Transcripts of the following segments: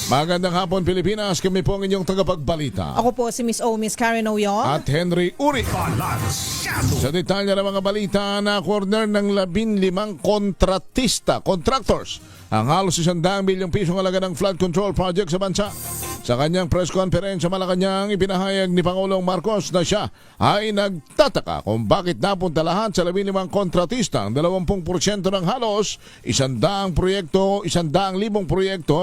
Magandang hapon Pilipinas, kami po ang inyong tagapagbalita. Ako po si Miss O, Miss Karen Oyong. At Henry Uri. Sa detalye ng mga balita, na corner ng 15 contractors ang halos 100 milyong pisong halaga ng flood control project sa bansa. Sa kanyang press conference sa Malacanang, ipinahayag ni Pangulong Marcos na siya ay nagtataka kung bakit napunta lahat sa 15 kontratista ang 20% ng halos 100 proyekto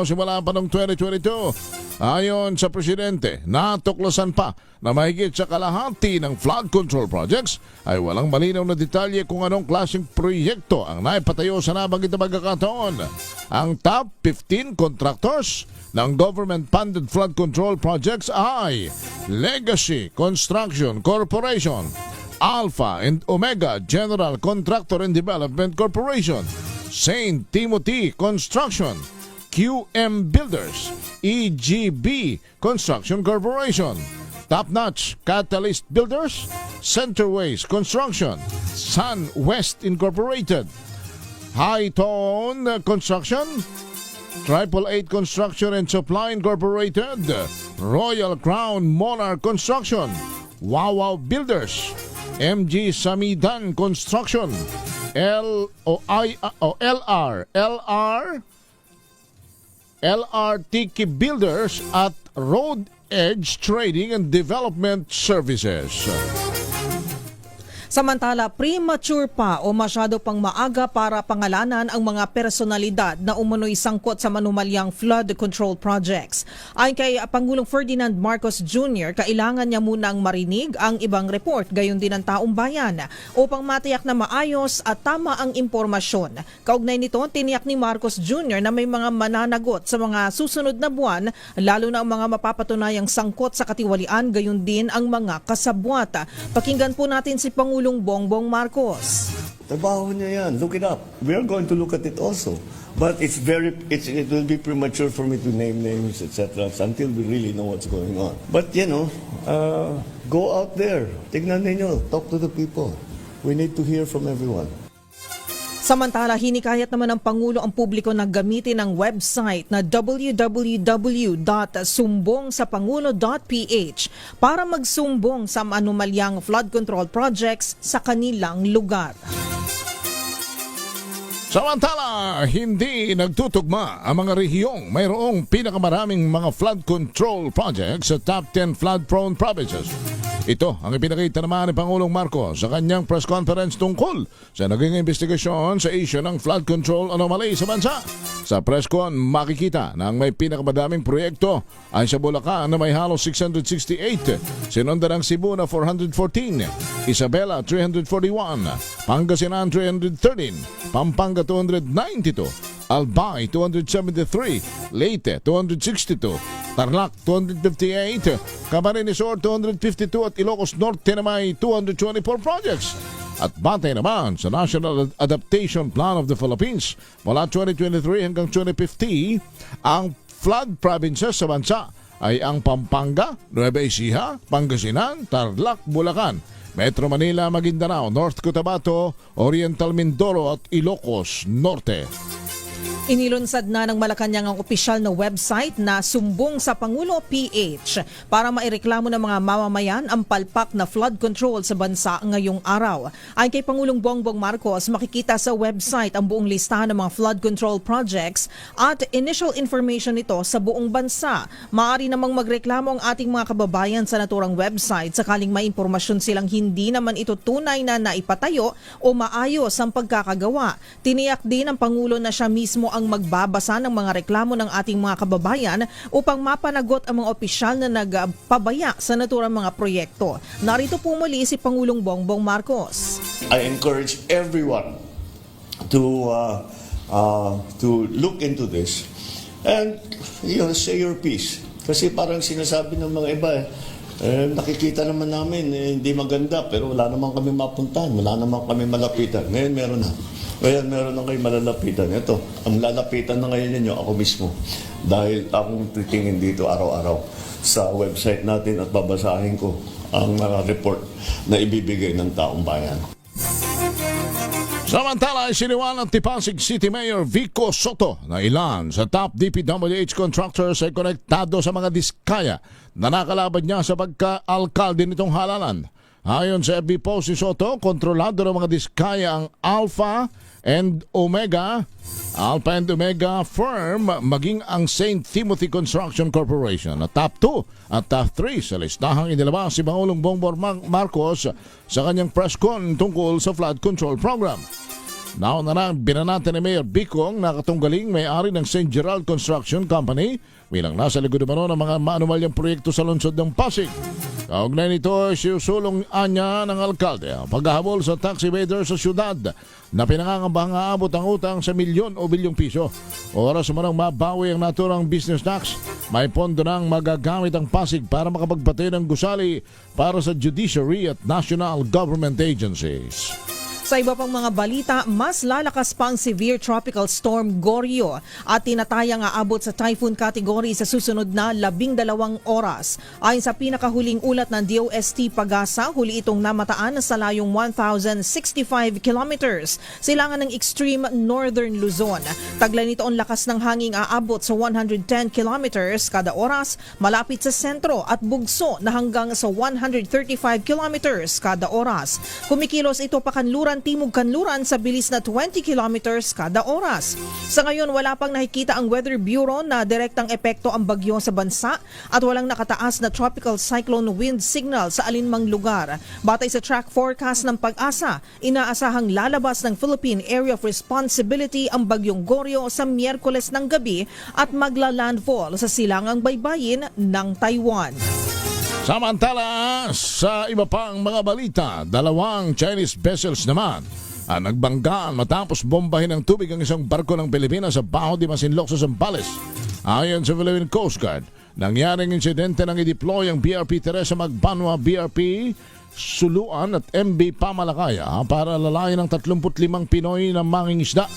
simula pa noong 2022. Ayon sa Presidente, natuklasan pa na mahigit sa kalahati ng flood control projects ay walang malinaw na detalye kung anong klaseng proyekto ang naipatayo sa nabanggit na pagkakataon. Ang top 15 contractors ng government-funded flood control projects ay Legacy Construction Corporation, Alpha and Omega General Contractor and Development Corporation, St. Timothy Construction, QM Builders, EGB Construction Corporation, Top Notch Catalyst Builders, Centerways Construction, Sun West Incorporated, High Tone Construction, 888 Construction and Supply Incorporated, Royal Crown Monarch Construction, Wawaw Builders, MG Samidan Construction, LR Tiki Builders at Road Edge Trading and Development Services. Samantala, premature pa o masyado pang maaga para pangalanan ang mga personalidad na umunoy sangkot sa manumalyang flood control projects. Ayon kay Pangulong Ferdinand Marcos Jr., kailangan niya munang marinig ang ibang report, gayon din ang taong bayan, upang matiyak na maayos at tama ang impormasyon. Kaugnay nito, tiniyak ni Marcos Jr. na may mga mananagot sa mga susunod na buwan, lalo na ang mga mapapatunayang sangkot sa katiwalian, gayon din ang mga kasabwat. Pakinggan po natin si Pangulong Bongbong Marcos. Trabaho niya yan. Look it up. We are going to look at it also. But it will be premature for me to name names, etc. until we really know what's going on. But, go out there. Tignan ninyo. Talk to the people. We need to hear from everyone. Samantala, hinikayat naman ng Pangulo ang publiko na gamitin ang website na www.sumbongsapangulo.ph para magsumbong sa anumalyang flood control projects sa kanilang lugar. Samantala, hindi nagtutugma ang mga rehiyong mayroong pinakamaraming mga flood control projects sa top 10 flood-prone provinces. Ito ang ipinakita naman ni Pangulong Marcos sa kanyang press conference tungkol sa naging investigasyon sa issue ng flood control anomaly sa bansa. Sa press con, makikita na ang may pinakamadaming proyekto ay sa Bulacan na may halos 668, sinunda ng Cebu na 414, Isabela 341, Pangasinan 313, Pampanga 292, Albay 273, Leyte 262, Tarlac 258, Camarines Sur 252 at Ilocos Norte na may 224 projects. At batay naman sa National Adaptation Plan of the Philippines mula 2023 hanggang 2050, ang flood provinces sa bansa ay ang Pampanga, Nueva Ecija, Pangasinan, Tarlac, Bulacan, Metro Manila, Maguindanao, North Cotabato, Oriental Mindoro at Ilocos Norte. Inilunsad na ng Malacanang ang opisyal na website na Sumbong sa Pangulo PH para maireklamo ng mga mamamayan ang palpak na flood control sa bansa ngayong araw. Ayon kay Pangulong Bongbong Marcos, makikita sa website ang buong listahan ng mga flood control projects at initial information nito sa buong bansa. Maaari namang magreklamo ang ating mga kababayan sa naturang website sakaling may impormasyon silang hindi naman ito tunay na naipatayo o maayos ang pagkakagawa. Tiniyak din ng Pangulo na siya mismo ang magbabasa ng mga reklamo ng ating mga kababayan upang mapanagot ang mga opisyal na nagpabaya sa naturang mga proyekto. Narito po muli si Pangulong Bongbong Marcos. I encourage everyone to look into this and say your piece. Kasi parang sinasabi ng mga iba nakikita naman namin hindi maganda pero wala naman kami mapuntahan, wala naman kami malapitan. Ngayon meron na. Ngayon meron na kayo malalapitan. Ito, ang lalapitan na ngayon ninyo ako mismo. Dahil akong titingin dito araw-araw sa website natin at babasahin ko ang mga report na ibibigay ng taong bayan. Samantala, siniwalat ni Pasig City Mayor Vico Soto na ilan sa top DPWH contractors ay konektado sa mga diskaya na nakalaban niya sa pagka-alkalde nitong halalan. Ayon sa FB post ni Soto, kontrolado ng mga diskaya ang Alpha and Omega firm maging ang St. Timothy Construction Corporation na top 2 at top 3 sa listahang inilabas si Pangulong Bongbong Marcos sa kanyang press con tungkol sa flood control program. Nauna na binanatan ni Mayor Bicong na katunggaling may-ari ng St. Gerald Construction Company bilang nasa likod naman ng mga maanumalyang proyekto sa lungsod ng Pasig. Kaugnay nito, siusulong anya ng alkalde ang paghahabol sa tax evader sa syudad na pinangangambahang aabot ang utang sa milyon o bilyong piso. Oras manang mabawi ang naturang business tax, may pondo nang magagamit ang Pasig para makapagpatay ng gusali para sa judiciary at national government agencies. Sa iba pang mga balita, mas lalakas pa ang severe tropical storm Goryo at tinatayang aabot sa typhoon category sa susunod na 12 oras. Ayon sa pinakahuling ulat ng DOST Pagasa, huli itong namataan sa layong 1,065 kilometers silangan ng extreme northern Luzon. Taglay nito ang lakas ng hanging aabot sa 110 kilometers kada oras malapit sa sentro at bugso na hanggang sa 135 kilometers kada oras. Kumikilos ito pakanluran timog-kanluran sa bilis na 20 kilometers kada oras. Sa ngayon, wala pang nakikita ang Weather Bureau na direktang epekto ang bagyo sa bansa at walang nakataas na tropical cyclone wind signal sa alinmang lugar. Batay sa track forecast ng Pag-asa, inaasahang lalabas ng Philippine Area of Responsibility ang bagyong Goryo sa Miyerkules ng gabi at magla-landfall sa silangang baybayin ng Taiwan. Samantala, sa iba pang mga balita, dalawang Chinese vessels naman ang nagbanggaan matapos bombahin ng tubig ang isang barko ng Pilipinas sa Baho de Masinloc sa Zambales. Ayon sa Philippine Coast Guard, nangyaring insidente nang i-deploy ang BRP Teresa Magbanwa, BRP Suluan at MB Pamalakaya para lalayan ng 35 Pinoy na mangingisda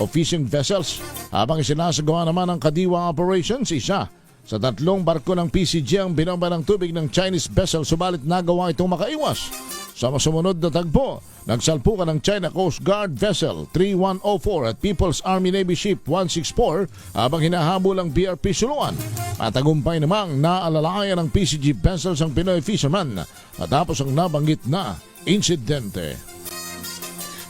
o fishing vessels habang isinasagawa naman ang Kadiwa Operations, isa sa 3 barko ng PCG ang binomba ng tubig ng Chinese vessel, subalit nagawa itong makaiwas. Sa sumunod na tagpo, nagsalpukan ng China Coast Guard Vessel 3104 at People's Army Navy Ship 164 habang hinahabol ang BRP Suluan. Matagumpay namang naalalayan ng PCG vessels ang Pinoy fisherman matapos ang nabanggit na insidente.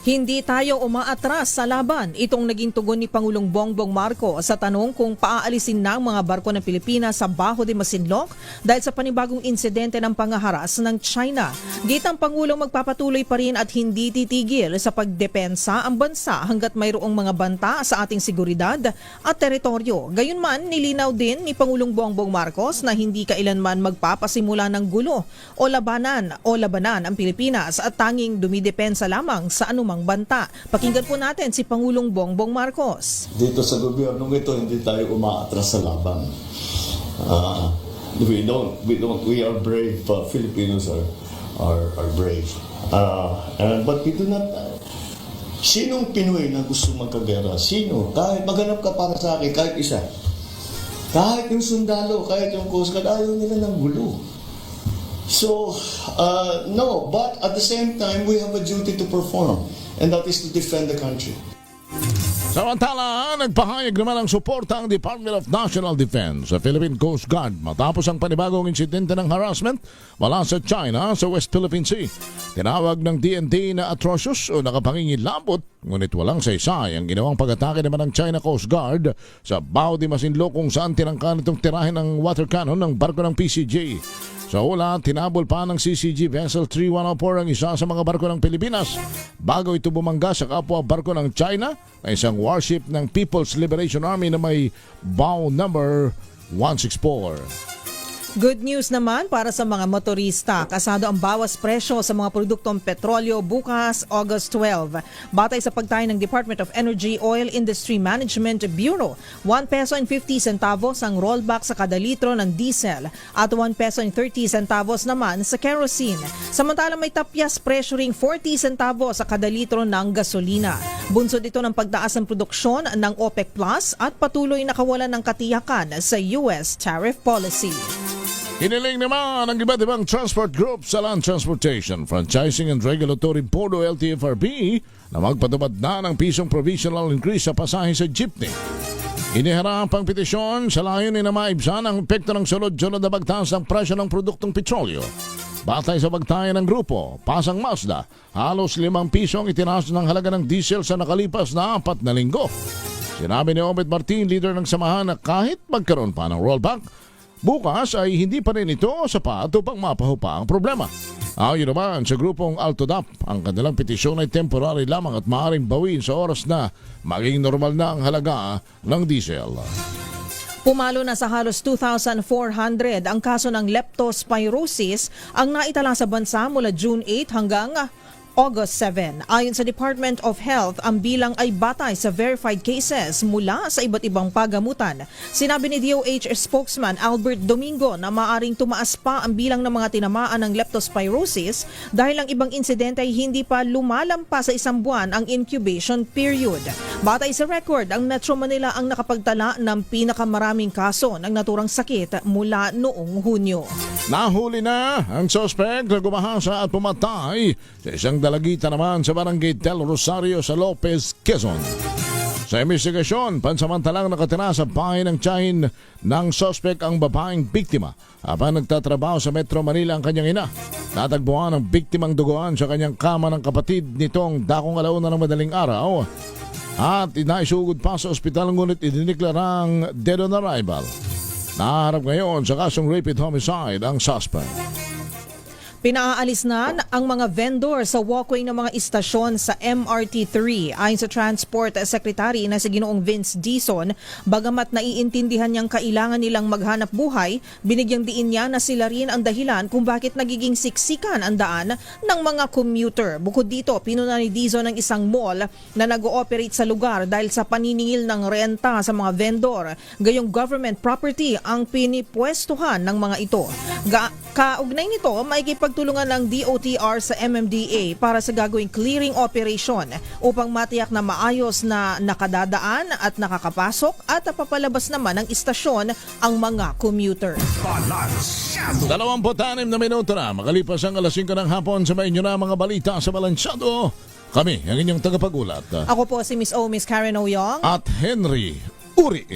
Hindi tayo umaatras sa laban. Itong naging tugon ni Pangulong Bongbong Marcos sa tanong kung paaalisin na ang mga barko ng Pilipinas sa Baho de Masinloc dahil sa panibagong insidente ng pangaharas ng China. Gitang Pangulong magpapatuloy pa rin at hindi titigil sa pagdepensa ang bansa hanggat mayroong mga banta sa ating seguridad at teritoryo. Gayunman, nilinaw din ni Pangulong Bongbong Marcos na hindi kailanman magpapasimula ng gulo o labanan ang Pilipinas at tanging dumidepensa lamang sa anumang banta. Pakinggan po natin si Pangulong Bongbong Marcos. Dito sa gobyernong ito, hindi tayo umaatras sa laban. We are brave. Filipinos are brave. But we do not... Sinong Pinoy na gusto magkagera? Sino? Kahit maghanap ka para sa akin, kahit isa. Kahit yung sundalo, kahit yung Coast Guard, ayaw nila ng gulo. So, no, but at the same time, we have a duty to perform, and that is to defend the country. Samantala, nagpahayag naman ng suporta ang Department of National Defense sa Philippine Coast Guard matapos ang panibagong insidente ng harassment mula sa China sa West Philippine Sea. Tinawag ng DND na atrocious o nakapangingilabot, ngunit walang saysay ang ginawang pag-atake naman ng China Coast Guard sa Baho de Masinloc kung saan tinangkan itong tirahin ng water cannon ng barko ng PCG. Sa ulat, tinabol pa ng CCG Vessel 3104 ang isa sa mga barko ng Pilipinas bago ito bumangga sa kapwa barko ng China na isang warship ng People's Liberation Army na may bow number 164. Good news naman para sa mga motorista. Kasado ang bawas presyo sa mga produktong petrolyo bukas, August 12. Batay sa pagtaya ng Department of Energy Oil Industry Management Bureau, 1 peso and 50 centavos ang rollback sa kada litro ng diesel at 1 peso and 30 centavos naman sa kerosene. Samantala may tapyas presyo ring 40 centavos sa kada litro ng gasolina. Bunsod ito ng pagtaas ng produksyon ng OPEC Plus at patuloy na kawalan ng katiyakan sa US tariff policy. Hiniling naman ng iba't ibang transport group sa Land Transportation, Franchising and Regulatory Board o LTFRB na magpatupad na ng pisong provisional increase sa pasahe sa jeepney. Iniharap ang petisyon sa layunin na maibsan ang epekto ng sunod-sunod na pagtaas ng presyo ng produktong petrolyo. Batay sa pagtaya ng grupo, Pasang Mazda, halos 5 piso ang itinaas ng halaga ng diesel sa nakalipas na 4 na linggo. Sinabi ni Obed Martin, leader ng samahan, na kahit magkaroon pa ng rollback, bukas ay hindi pa rin ito sapat upang mapahupa ang problema. Ayon naman sa grupong Altodap, ang kanilang petisyon ay temporary lamang at maaaring bawiin sa oras na maging normal na ang halaga ng diesel. Pumalo na sa halos 2,400 ang kaso ng leptospirosis ang naitala sa bansa mula June 8 hanggang August 7. Ayon sa Department of Health, ang bilang ay batay sa verified cases mula sa iba't ibang pagamutan. Sinabi ni DOH spokesman Albert Domingo na maaring tumaas pa ang bilang ng mga tinamaan ng leptospirosis dahil ang ibang insidente ay hindi pa lumalampas sa 1 buwan ang incubation period. Batay sa record, ang Metro Manila ang nakapagtala ng pinakamaraming kaso ng naturang sakit mula noong Hunyo. Nahuli na ang suspect na gumahasa at pumatay sa isang dalagitan naman sa barangay Del Rosario sa Lopez, Quezon. Sa investigasyon, pansamantalang nakatira sa bahay ng tiyahin ng suspect ang babaeng biktima habang nagtatrabaho sa Metro Manila ang kanyang ina. Natagpuan ang biktimang duguan sa kanyang kama ng kapatid nitong 2:00 ng madaling araw at inaisugod pa sa ospital ngunit idiniklarang dead on arrival. Naharap ngayon sa kasong rapid homicide ang suspect. Pinaalis na ang mga vendor sa walkway ng mga istasyon sa MRT3. Ayon sa Transport Secretary na si Ginoong Vince Dizon, bagamat naiintindihan niyang kailangan nilang maghanap buhay, binigyang diin niya na sila rin ang dahilan kung bakit nagiging siksikan ang daan ng mga commuter. Bukod dito, pinuna ni Dizon ang isang mall na nag-ooperate sa lugar dahil sa paniningil ng renta sa mga vendor. Gayong government property ang pinipwestuhan ng mga ito. Kaugnay nito, maikipagtulungan ng DOTR sa MMDA para sa gagawing clearing operation upang matiyak na maayos na nakadadaan at nakakapasok at napapalabas naman ng istasyon ang mga commuter. 26 na minuto na makalipas ang alas 5 ng hapon sa inyo na mga balita sa Balansyado. Kami, ang inyong tagapagulat. Ako po si Miss Karen Oyong At Henry Uri.